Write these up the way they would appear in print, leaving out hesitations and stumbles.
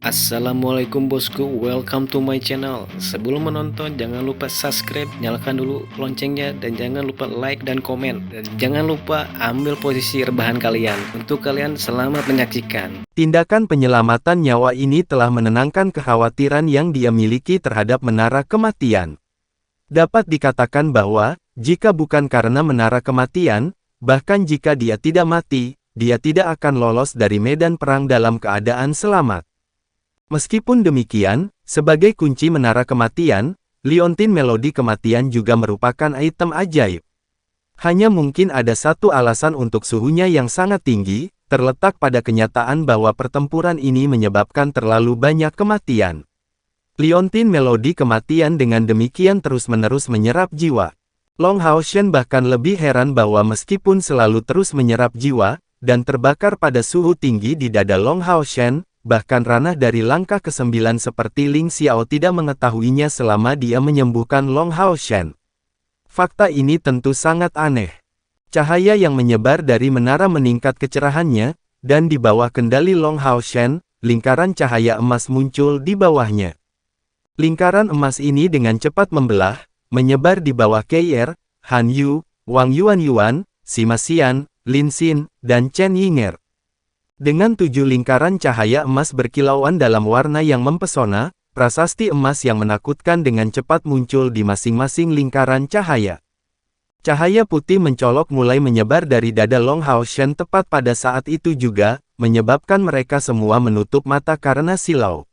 Assalamualaikum bosku, welcome to my channel. Sebelum menonton jangan lupa subscribe, nyalakan dulu loncengnya, dan jangan lupa like dan komen. Dan jangan lupa ambil posisi rebahan kalian. Untuk kalian selamat menyaksikan. Tindakan penyelamatan nyawa ini telah menenangkan kekhawatiran yang dia miliki terhadap menara kematian. Dapat dikatakan bahwa, jika bukan karena menara kematian, bahkan jika dia tidak mati, dia tidak akan lolos dari medan perang dalam keadaan selamat. Meskipun demikian, sebagai kunci menara kematian, liontin melodi kematian juga merupakan item ajaib. Hanya mungkin ada satu alasan untuk suhunya yang sangat tinggi, terletak pada kenyataan bahwa pertempuran ini menyebabkan terlalu banyak kematian. Liontin melodi kematian dengan demikian terus-menerus menyerap jiwa. Long Hao Shen bahkan lebih heran bahwa meskipun selalu terus menyerap jiwa, dan terbakar pada suhu tinggi di dada Long Hao Shen, bahkan ranah dari langkah ke-9 seperti Ling Xiao tidak mengetahuinya selama dia menyembuhkan Long Hao Shen. Fakta ini tentu sangat aneh. Cahaya yang menyebar dari menara meningkat kecerahannya, dan di bawah kendali Long Hao Shen, lingkaran cahaya emas muncul di bawahnya. Lingkaran emas ini dengan cepat membelah, menyebar di bawah Keier, Han Yu, Wang Yuan, Sima Xian, Lin Xin, dan Chen Yinger. Dengan 7 lingkaran cahaya emas berkilauan dalam warna yang mempesona, prasasti emas yang menakutkan dengan cepat muncul di masing-masing lingkaran cahaya. Cahaya putih mencolok mulai menyebar dari dada Long Hao Shen tepat pada saat itu juga, menyebabkan mereka semua menutup mata karena silau.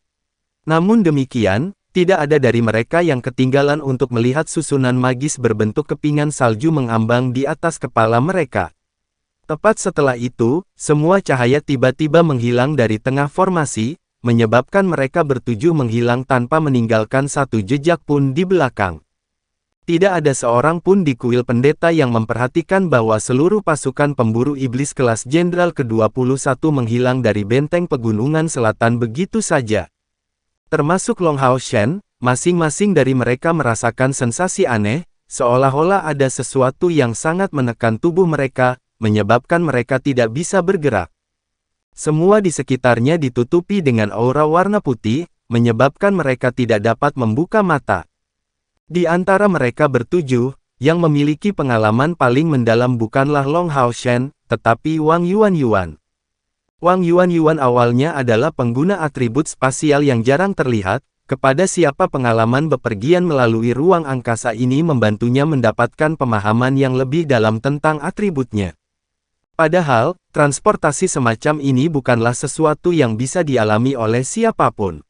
Namun demikian, tidak ada dari mereka yang ketinggalan untuk melihat susunan magis berbentuk kepingan salju mengambang di atas kepala mereka. Tepat setelah itu, semua cahaya tiba-tiba menghilang dari tengah formasi, menyebabkan mereka bertujuh menghilang tanpa meninggalkan satu jejak pun di belakang. Tidak ada seorang pun di kuil pendeta yang memperhatikan bahwa seluruh pasukan pemburu iblis kelas Jenderal ke-21 menghilang dari benteng pegunungan selatan begitu saja. Termasuk Long Hao Shen, masing-masing dari mereka merasakan sensasi aneh, seolah-olah ada sesuatu yang sangat menekan tubuh mereka, menyebabkan mereka tidak bisa bergerak. Semua di sekitarnya ditutupi dengan aura warna putih, menyebabkan mereka tidak dapat membuka mata. Di antara mereka bertujuh, yang memiliki pengalaman paling mendalam bukanlah Long Hao Shen, tetapi Wang Yuan. Wang Yuan awalnya adalah pengguna atribut spasial yang jarang terlihat, kepada siapa pengalaman bepergian melalui ruang angkasa ini membantunya mendapatkan pemahaman yang lebih dalam tentang atributnya. Padahal, transportasi semacam ini bukanlah sesuatu yang bisa dialami oleh siapapun.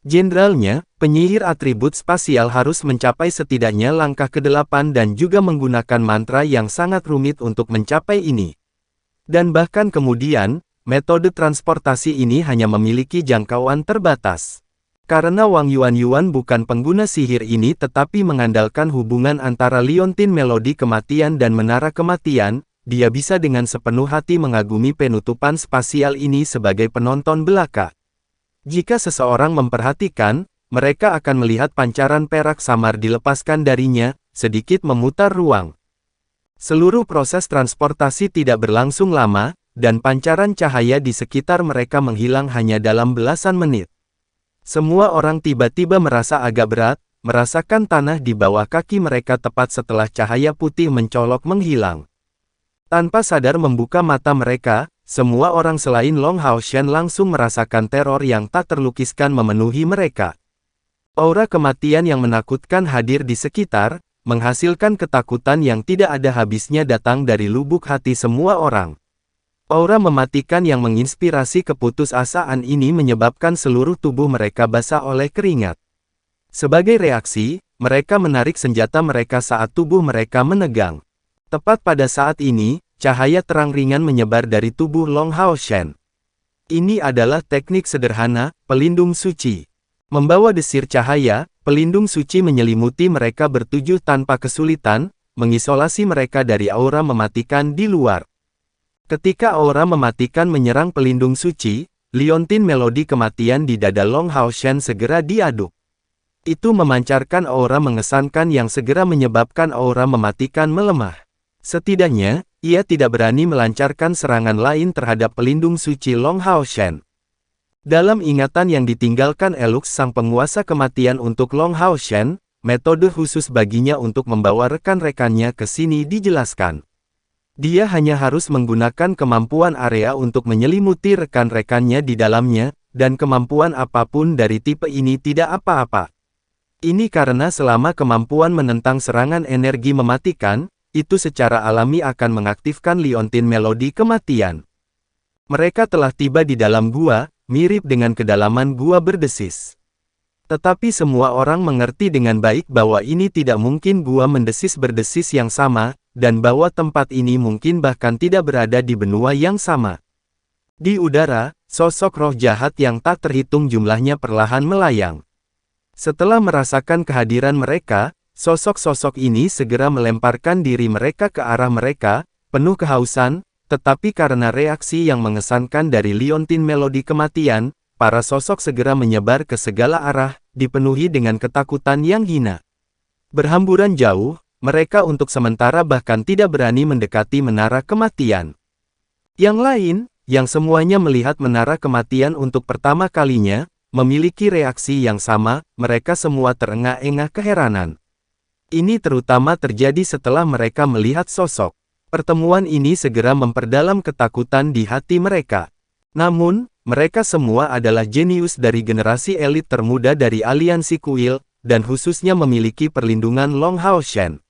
Jenderalnya, penyihir atribut spasial harus mencapai setidaknya langkah ke-8 dan juga menggunakan mantra yang sangat rumit untuk mencapai ini. Dan bahkan kemudian, metode transportasi ini hanya memiliki jangkauan terbatas. Karena Wang Yuan bukan pengguna sihir ini tetapi mengandalkan hubungan antara liontin melodi kematian dan menara kematian, dia bisa dengan sepenuh hati mengagumi penutupan spasial ini sebagai penonton belaka. Jika seseorang memperhatikan, mereka akan melihat pancaran perak samar dilepaskan darinya, sedikit memutar ruang. Seluruh proses transportasi tidak berlangsung lama, dan pancaran cahaya di sekitar mereka menghilang hanya dalam belasan menit. Semua orang tiba-tiba merasa agak berat, merasakan tanah di bawah kaki mereka tepat setelah cahaya putih mencolok menghilang. Tanpa sadar membuka mata mereka, semua orang selain Long Hao Shen langsung merasakan teror yang tak terlukiskan memenuhi mereka. Aura kematian yang menakutkan hadir di sekitar, menghasilkan ketakutan yang tidak ada habisnya datang dari lubuk hati semua orang. Aura mematikan yang menginspirasi keputusasaan ini menyebabkan seluruh tubuh mereka basah oleh keringat. Sebagai reaksi, mereka menarik senjata mereka saat tubuh mereka menegang. Tepat pada saat ini, cahaya terang ringan menyebar dari tubuh Long Hao Shen. Ini adalah teknik sederhana, pelindung suci. Membawa desir cahaya, pelindung suci menyelimuti mereka bertujuh tanpa kesulitan, mengisolasi mereka dari aura mematikan di luar. Ketika aura mematikan menyerang pelindung suci, liontin melodi kematian di dada Long Hao Shen segera diaduk. Itu memancarkan aura mengesankan yang segera menyebabkan aura mematikan melemah. Setidaknya, ia tidak berani melancarkan serangan lain terhadap pelindung suci Long Hao Shen. Dalam ingatan yang ditinggalkan Elux sang penguasa kematian untuk Long Hao Shen, metode khusus baginya untuk membawa rekan-rekannya ke sini dijelaskan. Dia hanya harus menggunakan kemampuan area untuk menyelimuti rekan-rekannya di dalamnya, dan kemampuan apapun dari tipe ini tidak apa-apa. Ini karena selama kemampuan menentang serangan energi mematikan, itu secara alami akan mengaktifkan liontin melodi kematian. Mereka telah tiba di dalam gua, mirip dengan kedalaman gua berdesis. Tetapi semua orang mengerti dengan baik bahwa ini tidak mungkin gua mendesis berdesis yang sama, dan bahwa tempat ini mungkin bahkan tidak berada di benua yang sama. Di udara, sosok roh jahat yang tak terhitung jumlahnya perlahan melayang. Setelah merasakan kehadiran mereka, sosok-sosok ini segera melemparkan diri mereka ke arah mereka, penuh kehausan, tetapi karena reaksi yang mengesankan dari liontin melodi kematian, para sosok segera menyebar ke segala arah, dipenuhi dengan ketakutan yang hina. Berhamburan jauh, mereka untuk sementara bahkan tidak berani mendekati menara kematian. Yang lain, yang semuanya melihat menara kematian untuk pertama kalinya, memiliki reaksi yang sama, mereka semua terengah-engah keheranan. Ini terutama terjadi setelah mereka melihat sosok. Pertemuan ini segera memperdalam ketakutan di hati mereka. Namun, mereka semua adalah jenius dari generasi elit termuda dari aliansi kuil, dan khususnya memiliki perlindungan Long Hao Shen.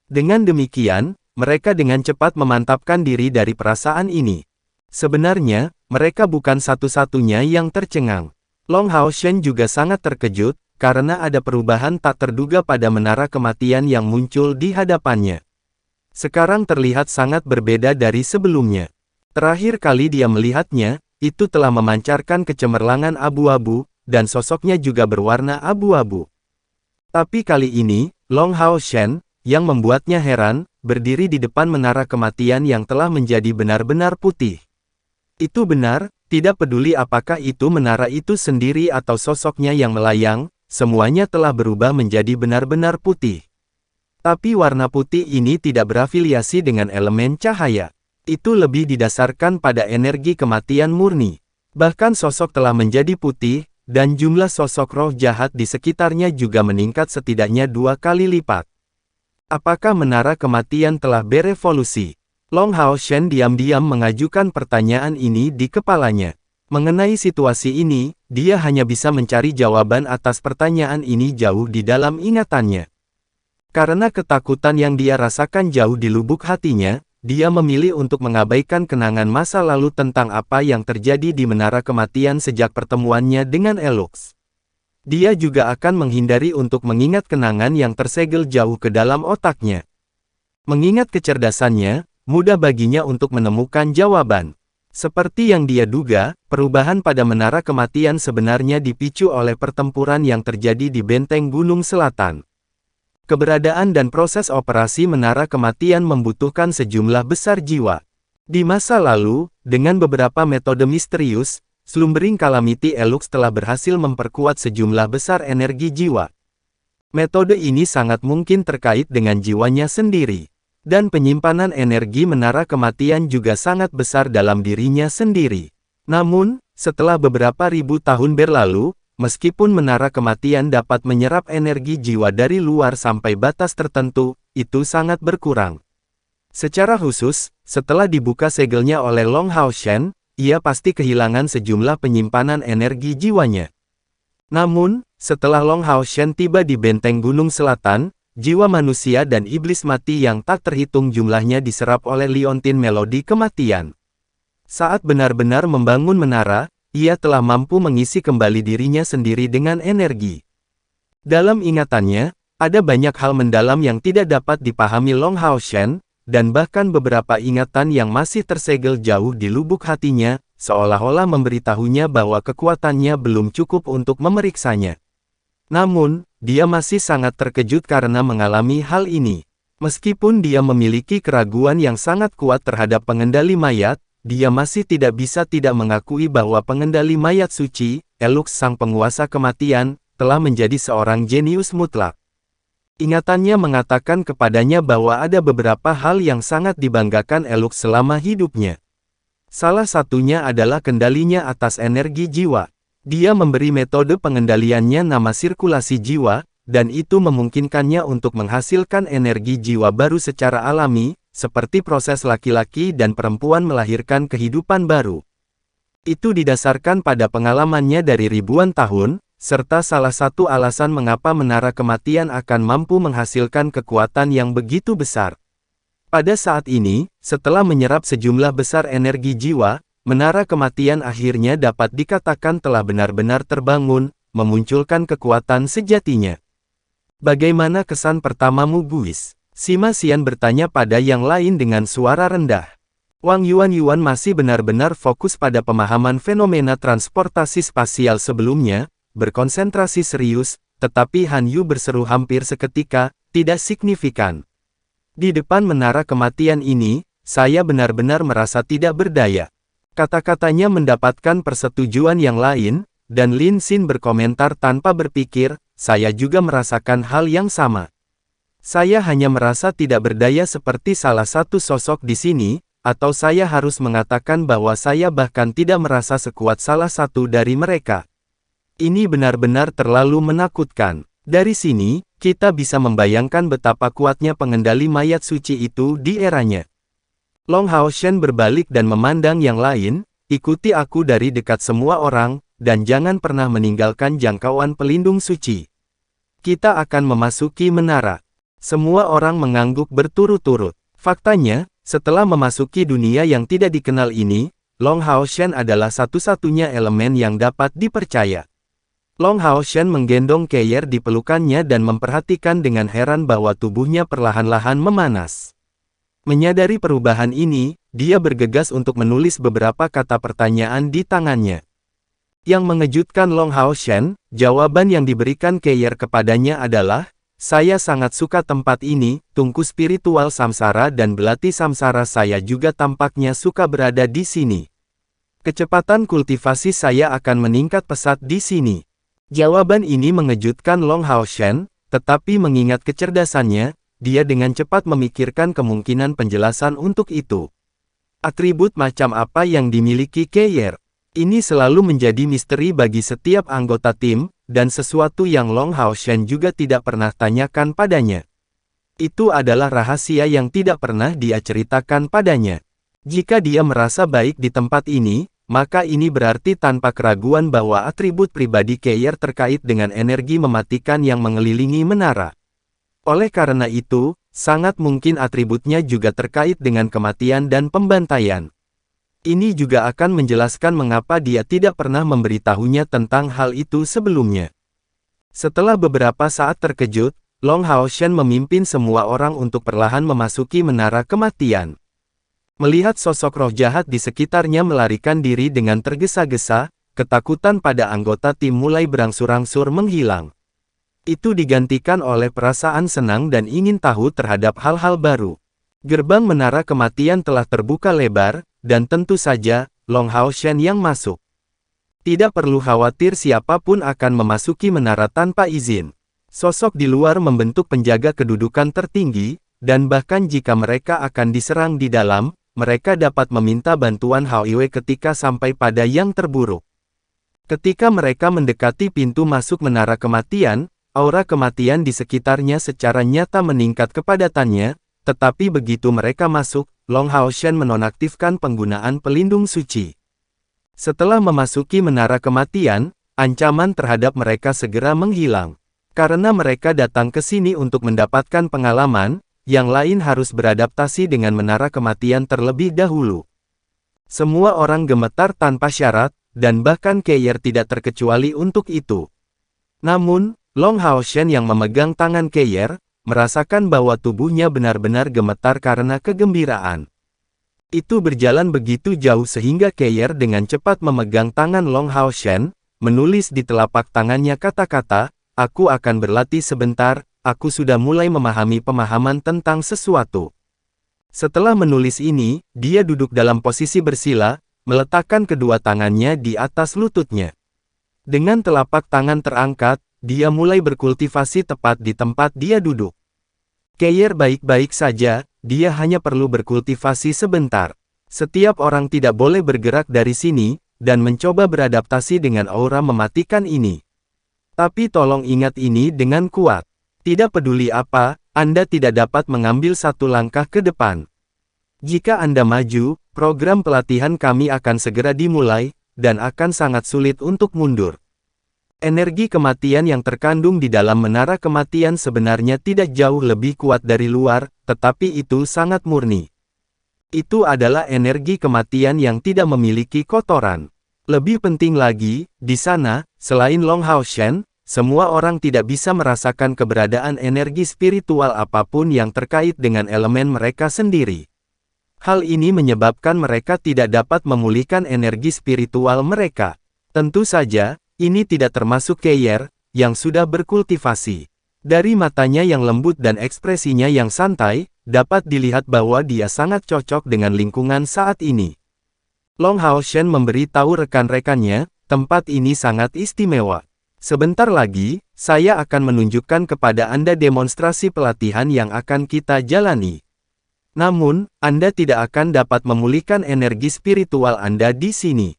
Dengan demikian, mereka dengan cepat memantapkan diri dari perasaan ini. Sebenarnya, mereka bukan satu-satunya yang tercengang. Long Hao Shen juga sangat terkejut, karena ada perubahan tak terduga pada menara kematian yang muncul di hadapannya. Sekarang terlihat sangat berbeda dari sebelumnya. Terakhir kali dia melihatnya, itu telah memancarkan kecemerlangan abu-abu, dan sosoknya juga berwarna abu-abu. Tapi kali ini, Long Hao Shen, yang membuatnya heran, berdiri di depan menara kematian yang telah menjadi benar-benar putih. Itu benar, tidak peduli apakah itu menara itu sendiri atau sosoknya yang melayang, semuanya telah berubah menjadi benar-benar putih. Tapi warna putih ini tidak berafiliasi dengan elemen cahaya. Itu lebih didasarkan pada energi kematian murni. Bahkan sosok telah menjadi putih, dan jumlah sosok roh jahat di sekitarnya juga meningkat setidaknya 2 kali lipat. Apakah menara kematian telah berevolusi? Long Hao Shen diam-diam mengajukan pertanyaan ini di kepalanya. Mengenai situasi ini, dia hanya bisa mencari jawaban atas pertanyaan ini jauh di dalam ingatannya. Karena ketakutan yang dia rasakan jauh di lubuk hatinya, dia memilih untuk mengabaikan kenangan masa lalu tentang apa yang terjadi di menara kematian sejak pertemuannya dengan Elux. Dia juga akan menghindari untuk mengingat kenangan yang tersegel jauh ke dalam otaknya. Mengingat kecerdasannya, mudah baginya untuk menemukan jawaban. Seperti yang dia duga, perubahan pada menara kematian sebenarnya dipicu oleh pertempuran yang terjadi di benteng Gunung Selatan. Keberadaan dan proses operasi menara kematian membutuhkan sejumlah besar jiwa. Di masa lalu, dengan beberapa metode misterius, Slumbering Calamity Elux telah berhasil memperkuat sejumlah besar energi jiwa. Metode ini sangat mungkin terkait dengan jiwanya sendiri. Dan penyimpanan energi menara kematian juga sangat besar dalam dirinya sendiri. Namun, setelah beberapa ribu tahun berlalu, meskipun menara kematian dapat menyerap energi jiwa dari luar sampai batas tertentu, itu sangat berkurang. Secara khusus, setelah dibuka segelnya oleh Long Hao Shen, ia pasti kehilangan sejumlah penyimpanan energi jiwanya. Namun, setelah Long Hao Shen tiba di benteng Gunung Selatan, jiwa manusia dan iblis mati yang tak terhitung jumlahnya diserap oleh liontin melodi kematian. Saat benar-benar membangun menara, ia telah mampu mengisi kembali dirinya sendiri dengan energi. Dalam ingatannya, ada banyak hal mendalam yang tidak dapat dipahami Long Hao Shen, dan bahkan beberapa ingatan yang masih tersegel jauh di lubuk hatinya, seolah-olah memberitahunya bahwa kekuatannya belum cukup untuk memeriksanya. Namun, dia masih sangat terkejut karena mengalami hal ini. Meskipun dia memiliki keraguan yang sangat kuat terhadap pengendali mayat, dia masih tidak bisa tidak mengakui bahwa pengendali mayat suci, Elux sang penguasa kematian, telah menjadi seorang jenius mutlak. Ingatannya mengatakan kepadanya bahwa ada beberapa hal yang sangat dibanggakan Elux selama hidupnya. Salah satunya adalah kendalinya atas energi jiwa. Dia memberi metode pengendaliannya nama sirkulasi jiwa, dan itu memungkinkannya untuk menghasilkan energi jiwa baru secara alami, seperti proses laki-laki dan perempuan melahirkan kehidupan baru. Itu didasarkan pada pengalamannya dari ribuan tahun, serta salah satu alasan mengapa menara kematian akan mampu menghasilkan kekuatan yang begitu besar. Pada saat ini, setelah menyerap sejumlah besar energi jiwa, menara kematian akhirnya dapat dikatakan telah benar-benar terbangun, memunculkan kekuatan sejatinya. Bagaimana kesan pertamamu, Guis? Sima Xian bertanya pada yang lain dengan suara rendah. Wang Yuan masih benar-benar fokus pada pemahaman fenomena transportasi spasial sebelumnya, berkonsentrasi serius, tetapi Han Yu berseru hampir seketika, tidak signifikan. Di depan menara kematian ini, saya benar-benar merasa tidak berdaya. Kata-katanya mendapatkan persetujuan yang lain, dan Lin Xin berkomentar tanpa berpikir, saya juga merasakan hal yang sama. Saya hanya merasa tidak berdaya seperti salah satu sosok di sini, atau saya harus mengatakan bahwa saya bahkan tidak merasa sekuat salah satu dari mereka. Ini benar-benar terlalu menakutkan. Dari sini, kita bisa membayangkan betapa kuatnya pengendali mayat suci itu di eranya. Long Hao Shen berbalik dan memandang yang lain, ikuti aku dari dekat semua orang, dan jangan pernah meninggalkan jangkauan pelindung suci. Kita akan memasuki menara. Semua orang mengangguk berturut-turut. Faktanya, setelah memasuki dunia yang tidak dikenal ini, Long Hao Shen adalah satu-satunya elemen yang dapat dipercaya. Long Hao Shen menggendong Keyer di pelukannya dan memperhatikan dengan heran bahwa tubuhnya perlahan-lahan memanas. Menyadari perubahan ini, dia bergegas untuk menulis beberapa kata pertanyaan di tangannya. Yang mengejutkan Long Hao Shen, jawaban yang diberikan Keyer kepadanya adalah, saya sangat suka tempat ini, tungku spiritual samsara dan belati samsara saya juga tampaknya suka berada di sini. Kecepatan kultivasi saya akan meningkat pesat di sini. Jawaban ini mengejutkan Long Hao Shen, tetapi mengingat kecerdasannya, dia dengan cepat memikirkan kemungkinan penjelasan untuk itu. Atribut macam apa yang dimiliki Keyer? Ini selalu menjadi misteri bagi setiap anggota tim, dan sesuatu yang Long Hao Shen juga tidak pernah tanyakan padanya. Itu adalah rahasia yang tidak pernah dia ceritakan padanya. Jika dia merasa baik di tempat ini, maka ini berarti tanpa keraguan bahwa atribut pribadi Keyer terkait dengan energi mematikan yang mengelilingi menara. Oleh karena itu, sangat mungkin atributnya juga terkait dengan kematian dan pembantaian. Ini juga akan menjelaskan mengapa dia tidak pernah memberitahunya tentang hal itu sebelumnya. Setelah beberapa saat terkejut, Long Hao Shen memimpin semua orang untuk perlahan memasuki menara kematian. Melihat sosok roh jahat di sekitarnya melarikan diri dengan tergesa-gesa, ketakutan pada anggota tim mulai berangsur-angsur menghilang. Itu digantikan oleh perasaan senang dan ingin tahu terhadap hal-hal baru. Gerbang menara kematian telah terbuka lebar, dan tentu saja, Long Hao Shen yang masuk. Tidak perlu khawatir siapapun akan memasuki menara tanpa izin. Sosok di luar membentuk penjaga kedudukan tertinggi, dan bahkan jika mereka akan diserang di dalam, mereka dapat meminta bantuan Hao Yue ketika sampai pada yang terburuk. Ketika mereka mendekati pintu masuk menara kematian, aura kematian di sekitarnya secara nyata meningkat kepadatannya, tetapi begitu mereka masuk, Long Hao Shen menonaktifkan penggunaan pelindung suci. Setelah memasuki menara kematian, ancaman terhadap mereka segera menghilang. Karena mereka datang ke sini untuk mendapatkan pengalaman, yang lain harus beradaptasi dengan menara kematian terlebih dahulu. Semua orang gemetar tanpa syarat, dan bahkan Keyer tidak terkecuali untuk itu. Namun, Long Hao Shen yang memegang tangan Keyer, merasakan bahwa tubuhnya benar-benar gemetar karena kegembiraan. Itu berjalan begitu jauh sehingga Keyer dengan cepat memegang tangan Long Hao Shen, menulis di telapak tangannya kata-kata, aku akan berlatih sebentar, aku sudah mulai memahami pemahaman tentang sesuatu. Setelah menulis ini, dia duduk dalam posisi bersila, meletakkan kedua tangannya di atas lututnya. Dengan telapak tangan terangkat, dia mulai berkultivasi tepat di tempat dia duduk. Keyer baik-baik saja, dia hanya perlu berkultivasi sebentar. Setiap orang tidak boleh bergerak dari sini, dan mencoba beradaptasi dengan aura mematikan ini. Tapi tolong ingat ini dengan kuat. Tidak peduli apa, Anda tidak dapat mengambil satu langkah ke depan. Jika Anda maju, program pelatihan kami akan segera dimulai, dan akan sangat sulit untuk mundur. Energi kematian yang terkandung di dalam menara kematian sebenarnya tidak jauh lebih kuat dari luar, tetapi itu sangat murni. Itu adalah energi kematian yang tidak memiliki kotoran. Lebih penting lagi, di sana, selain Long Hao Shen, semua orang tidak bisa merasakan keberadaan energi spiritual apapun yang terkait dengan elemen mereka sendiri. Hal ini menyebabkan mereka tidak dapat memulihkan energi spiritual mereka. Tentu saja, ini tidak termasuk Keyer, yang sudah berkultivasi. Dari matanya yang lembut dan ekspresinya yang santai, dapat dilihat bahwa dia sangat cocok dengan lingkungan saat ini. Long Hao Shen memberitahu rekan-rekannya, tempat ini sangat istimewa. Sebentar lagi, saya akan menunjukkan kepada Anda demonstrasi pelatihan yang akan kita jalani. Namun, Anda tidak akan dapat memulihkan energi spiritual Anda di sini.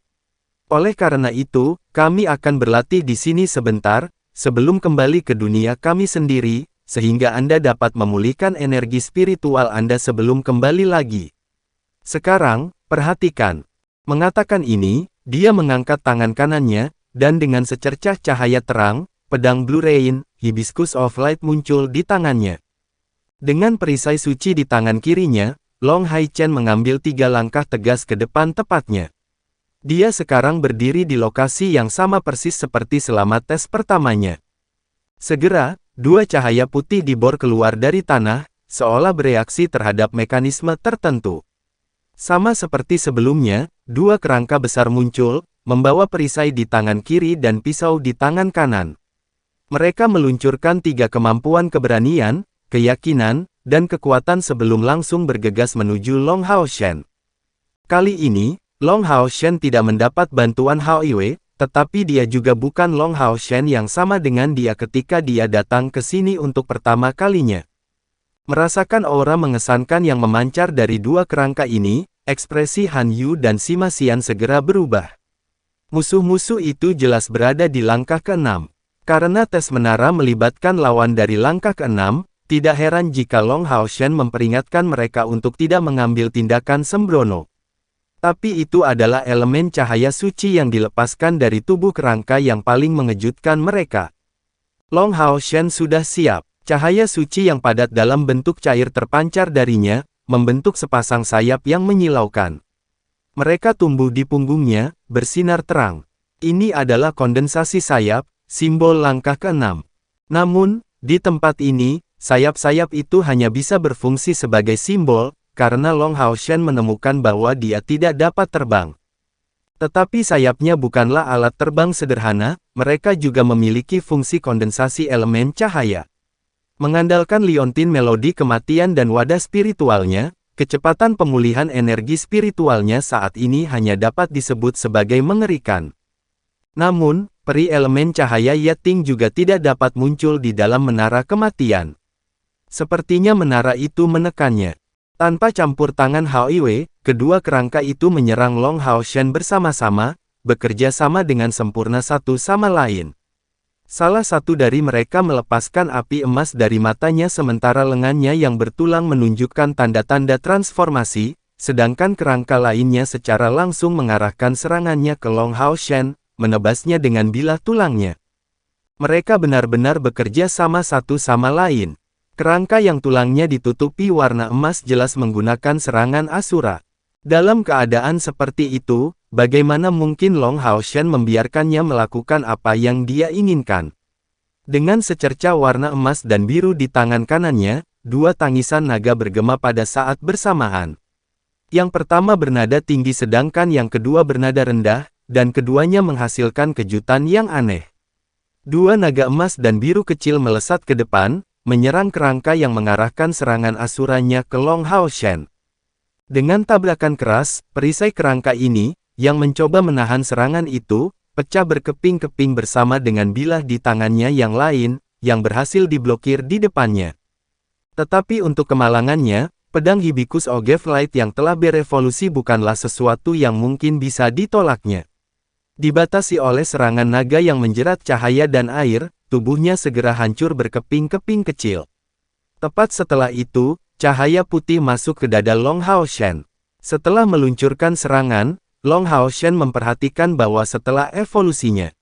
Oleh karena itu, kami akan berlatih di sini sebentar, sebelum kembali ke dunia kami sendiri, sehingga Anda dapat memulihkan energi spiritual Anda sebelum kembali lagi. Sekarang, perhatikan. Mengatakan ini, dia mengangkat tangan kanannya, dan dengan secercah cahaya terang, pedang Blue Rain, Hibiscus of Light muncul di tangannya. Dengan perisai suci di tangan kirinya, Long Haichen mengambil 3 langkah tegas ke depan tepatnya. Dia sekarang berdiri di lokasi yang sama persis seperti selama tes pertamanya. Segera, 2 cahaya putih dibor keluar dari tanah, seolah bereaksi terhadap mekanisme tertentu. Sama seperti sebelumnya, 2 kerangka besar muncul, membawa perisai di tangan kiri dan pisau di tangan kanan. Mereka meluncurkan 3 kemampuan keberanian, keyakinan, dan kekuatan sebelum langsung bergegas menuju Long Hao Shen. Kali ini, Long Hao Shen tidak mendapat bantuan Hao Yue, tetapi dia juga bukan Long Hao Shen yang sama dengan dia ketika dia datang ke sini untuk pertama kalinya. Merasakan aura mengesankan yang memancar dari 2 kerangka ini, ekspresi Han Yu dan Sima Xian segera berubah. Musuh-musuh itu jelas berada di langkah ke-6. Karena tes menara melibatkan lawan dari langkah ke-6, tidak heran jika Long Hao Shen memperingatkan mereka untuk tidak mengambil tindakan sembrono. Tapi itu adalah elemen cahaya suci yang dilepaskan dari tubuh kerangka yang paling mengejutkan mereka. Long Hao Shen sudah siap. Cahaya suci yang padat dalam bentuk cair terpancar darinya, membentuk sepasang sayap yang menyilaukan. Mereka tumbuh di punggungnya, bersinar terang. Ini adalah kondensasi sayap, simbol langkah ke-6. Namun, di tempat ini, sayap-sayap itu hanya bisa berfungsi sebagai simbol, karena Long Hao Shen menemukan bahwa dia tidak dapat terbang. Tetapi sayapnya bukanlah alat terbang sederhana, mereka juga memiliki fungsi kondensasi elemen cahaya. Mengandalkan liontin melodi kematian dan wadah spiritualnya, kecepatan pemulihan energi spiritualnya saat ini hanya dapat disebut sebagai mengerikan. Namun, peri elemen cahaya Yeting juga tidak dapat muncul di dalam menara kematian. Sepertinya menara itu menekannya. Tanpa campur tangan Hao Yue, kedua kerangka itu menyerang Long Hao Shen bersama-sama, bekerja sama dengan sempurna satu sama lain. Salah satu dari mereka melepaskan api emas dari matanya sementara lengannya yang bertulang menunjukkan tanda-tanda transformasi, sedangkan kerangka lainnya secara langsung mengarahkan serangannya ke Long Hao Shen, menebasnya dengan bilah tulangnya. Mereka benar-benar bekerja sama satu sama lain. Kerangka yang tulangnya ditutupi warna emas jelas menggunakan serangan Asura. Dalam keadaan seperti itu, bagaimana mungkin Long Hao Shen membiarkannya melakukan apa yang dia inginkan? Dengan secercah warna emas dan biru di tangan kanannya, 2 tangisan naga bergema pada saat bersamaan. Yang pertama bernada tinggi sedangkan yang kedua bernada rendah, dan keduanya menghasilkan kejutan yang aneh. 2 naga emas dan biru kecil melesat ke depan, menyerang kerangka yang mengarahkan serangan asuranya ke Long Hao Shen. Dengan tabrakan keras, perisai kerangka ini, yang mencoba menahan serangan itu, pecah berkeping-keping bersama dengan bilah di tangannya yang lain, yang berhasil diblokir di depannya. Tetapi untuk kemalangannya, Pedang Hibiscus Ogive Light yang telah berevolusi bukanlah sesuatu yang mungkin bisa ditolaknya. Dibatasi oleh serangan naga yang menjerat cahaya dan air, tubuhnya segera hancur berkeping-keping kecil. Tepat setelah itu, cahaya putih masuk ke dada Long Hao Shen. Setelah meluncurkan serangan, Long Hao Shen memperhatikan bahwa setelah evolusinya,